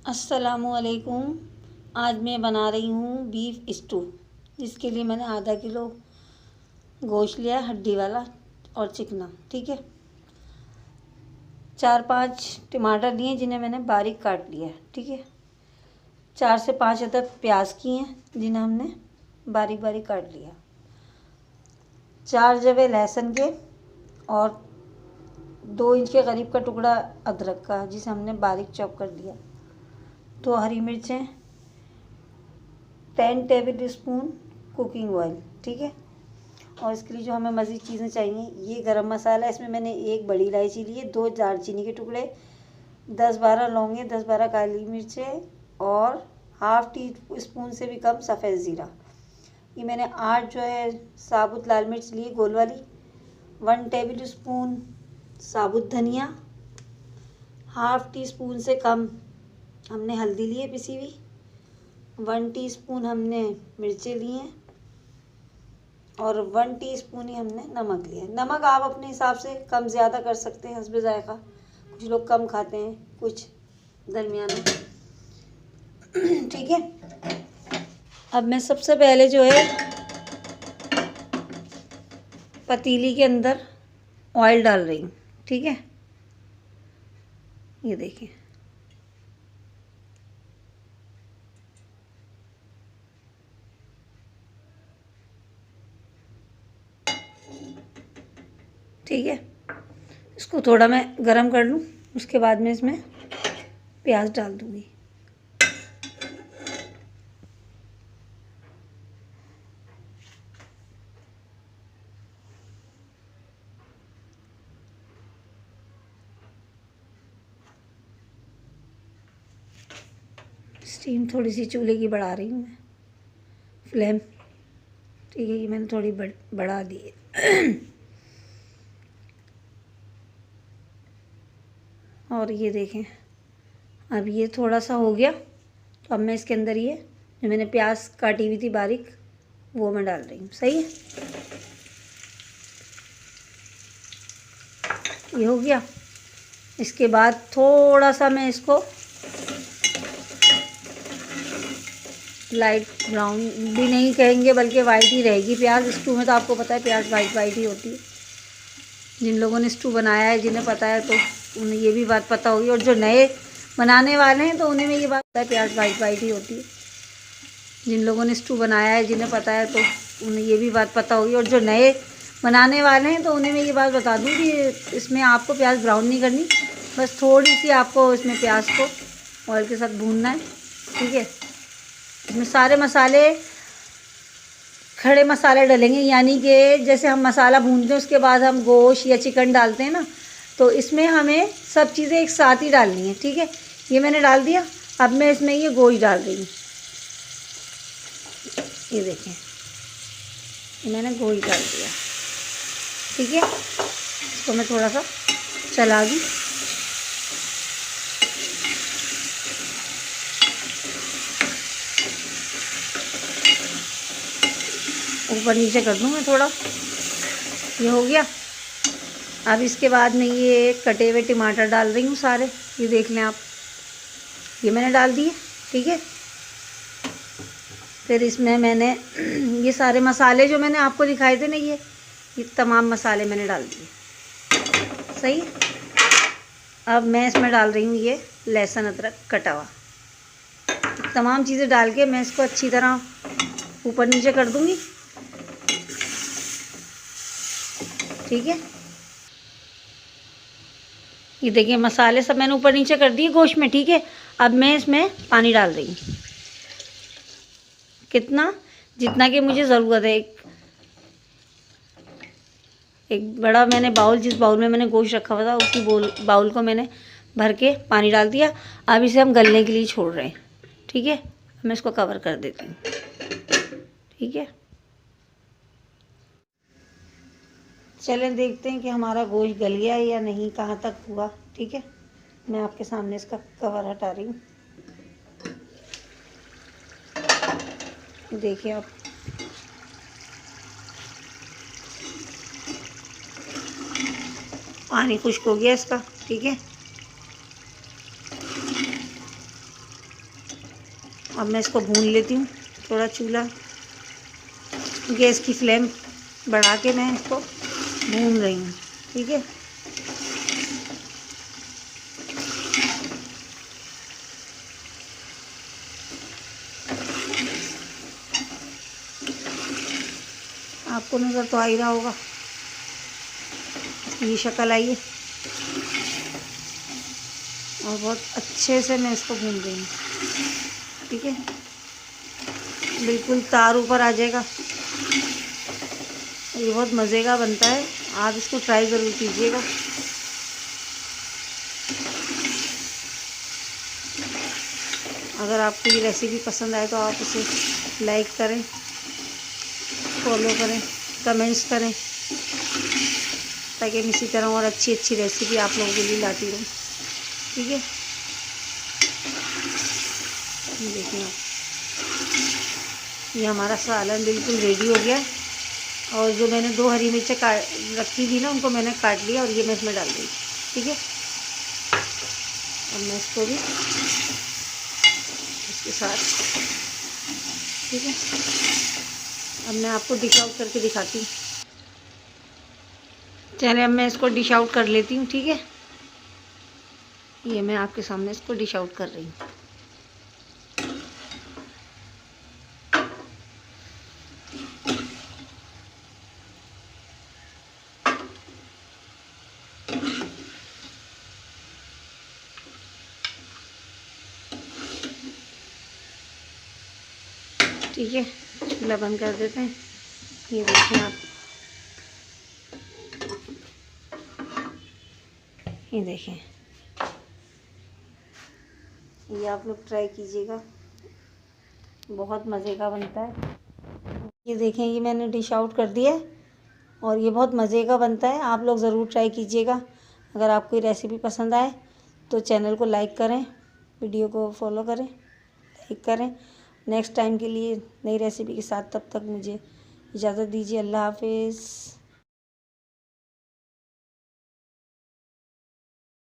अस्सलामुअलैकुम। आज मैं बना रही हूँ बीफ स्टू, जिसके लिए मैंने आधा किलो गोश्त लिया है, हड्डी वाला और चिकना। ठीक है, 4-5 टमाटर लिए जिन्हें मैंने बारीक काट लिया है। ठीक है, 4 से 5 अदद प्याज किए हैं जिन्हें हमने बारीक बारीक काट लिया। 4 जवे लहसुन के और 2 इंच के करीब का टुकड़ा अदरक का, जिसे हमने बारीक चॉप कर लिया। 2 हरी मिर्चें, 10 टेबल स्पून कुकिंग ऑयल। ठीक है, और इसके लिए जो हमें मज़ीद चीज़ें चाहिए, ये गरम मसाला, इसमें मैंने 1 बड़ी इलायची ली है, 2 दालचीनी के टुकड़े, 10-12 लौंगे, 10-12 काली मिर्चें और हाफ़ टी स्पून से भी कम सफ़ेद ज़ीरा। ये मैंने 8 जो है साबुत लाल मिर्च ली गोल वाली, 1 टेबल स्पून साबुत धनिया, हाफ़ टी स्पून से कम हमने हल्दी ली है पिसी हुई, 1 टीस्पून हमने मिर्चें ली हैं और 1 टीस्पून ही हमने नमक लिया है। नमक आप अपने हिसाब से कम ज़्यादा कर सकते हैं, हस्बे ज़ायक़ा। कुछ लोग कम खाते हैं, कुछ दरमियाना। ठीक है, अब मैं सबसे पहले जो है पतीली के अंदर ऑयल डाल रही हूँ। ठीक है, ये देखिए, ठीक है, इसको थोड़ा मैं गरम कर लूँ, उसके बाद में इसमें प्याज डाल दूँगी। स्टीम थोड़ी सी चूल्हे की बढ़ा रही हूँ मैं, फ्लेम। ठीक है, ये मैंने थोड़ी बढ़ा दी है। और ये देखें, अब ये थोड़ा सा हो गया, तो अब मैं इसके अंदर ये जो मैंने प्याज काटी हुई थी बारीक, वो मैं डाल रही हूँ। सही है, ये हो गया। इसके बाद थोड़ा सा मैं इसको लाइट ब्राउन भी नहीं कहेंगे, बल्कि वाइट ही रहेगी प्याज। स्टू में तो आपको पता है प्याज वाइट ही होती है। जिन लोगों ने स्टू बनाया है, जिन्हें पता है, तो उन्हें ये भी बात पता होगी, और जो नए बनाने वाले हैं तो उन्हें में ये बात पता है प्याज वाइट ही होती है। जिन लोगों ने स्टू बनाया है, जिन्हें पता है, तो उन्हें ये भी बात पता होगी, और जो नए बनाने वाले हैं तो उन्हें मैं ये बात बता दूँ कि इसमें आपको प्याज ब्राउन नहीं करनी, बस थोड़ी सी आपको इसमें प्याज को ऑयल के साथ भूनना है। ठीक है, इसमें सारे मसाले, खड़े मसाले डलेंगे, यानी कि जैसे हम मसाला भूनते हैं उसके बाद हम गोश्त या चिकन डालते हैं ना, तो इसमें हमें सब चीज़ें एक साथ ही डालनी है। ठीक है, ये मैंने डाल दिया। अब मैं इसमें ये गोश्त डाल रही हूँ। ये देखें, ये मैंने गोश्त डाल दिया। ठीक है, इसको मैं थोड़ा सा चला दूँ। ऊपर नीचे कर दूँ मैं थोड़ा, ये हो गया। अब इसके बाद में ये कटे हुए टमाटर डाल रही हूँ सारे, ये देख लें आप, ये मैंने डाल दिए। ठीक है, फिर इसमें मैंने ये सारे मसाले जो मैंने आपको दिखाए थे ना, ये तमाम मसाले मैंने डाल दिए। सही है, अब मैं इसमें डाल रही हूँ ये लहसुन अदरक कटा हुआ। तमाम चीज़ें डाल के मैं इसको अच्छी तरह ऊपर नीचे कर दूँगी। ठीक है, ये देखिए, मसाले सब मैंने ऊपर नीचे कर दिए गोश्त में। ठीक है, अब मैं इसमें पानी डाल रही हूँ, कितना, जितना कि मुझे ज़रूरत है। एक बड़ा मैंने बाउल, जिस बाउल में मैंने गोश्त रखा हुआ था, उसी बाउल को मैंने भर के पानी डाल दिया। अब इसे हम गलने के लिए छोड़ रहे हैं। ठीक है, मैं इसको कवर कर देती हूँ। ठीक है, चलें देखते हैं कि हमारा गोश्त गल गया है या नहीं, कहाँ तक हुआ। ठीक है, मैं आपके सामने इसका कवर हटा रही हूँ। देखिए आप, पानी खुश्क हो गया इसका। ठीक है, अब मैं इसको भून लेती हूँ। थोड़ा चूल्हा गैस की फ्लेम बढ़ा के मैं इसको भून रही हूँ। ठीक है, आपको नज़र तो आ ही रहा होगा, ये शक्ल आई है। और बहुत अच्छे से मैं इसको भून रही हूँ। ठीक है, बिल्कुल तार ऊपर आ जाएगा। ये बहुत मज़े का बनता है, आप इसको ट्राई ज़रूर कीजिएगा। अगर आपको ये रेसिपी पसंद आए तो आप इसे लाइक करें, फॉलो करें, कमेंट्स करें, ताकि मैं इसी तरह और अच्छी अच्छी रेसिपी आप लोगों के लिए लाती रहूँ। ठीक है, देखिए आप, ये हमारा सालन बिल्कुल रेडी हो गया है। और जो मैंने 2 हरी मिर्चें काट रखी थी ना, उनको मैंने काट लिया और ये मैं इसमें डाल दी। ठीक है, अब मैं इसको भी इसके साथ, ठीक है, अब मैं आपको डिश आउट करके दिखाती हूँ। चलिए, अब मैं इसको डिश आउट कर लेती हूँ। ठीक है, ये मैं आपके सामने इसको डिश आउट कर रही हूँ। ठीक है, चूल्हा बंद कर देते हैं। ये देखिए आप, ये देखें, ये आप लोग ट्राई कीजिएगा, बहुत मज़े का बनता है। ये देखें, ये मैंने डिश आउट कर दिया है और ये बहुत मज़े का बनता है। आप लोग ज़रूर ट्राई कीजिएगा। अगर आपको ये रेसिपी पसंद आए तो चैनल को लाइक करें, वीडियो को फॉलो करें, लाइक करें। नेक्स्ट टाइम के लिए नई रेसिपी के साथ, तब तक मुझे इजाज़त दीजिए। अल्लाह हाफिज़।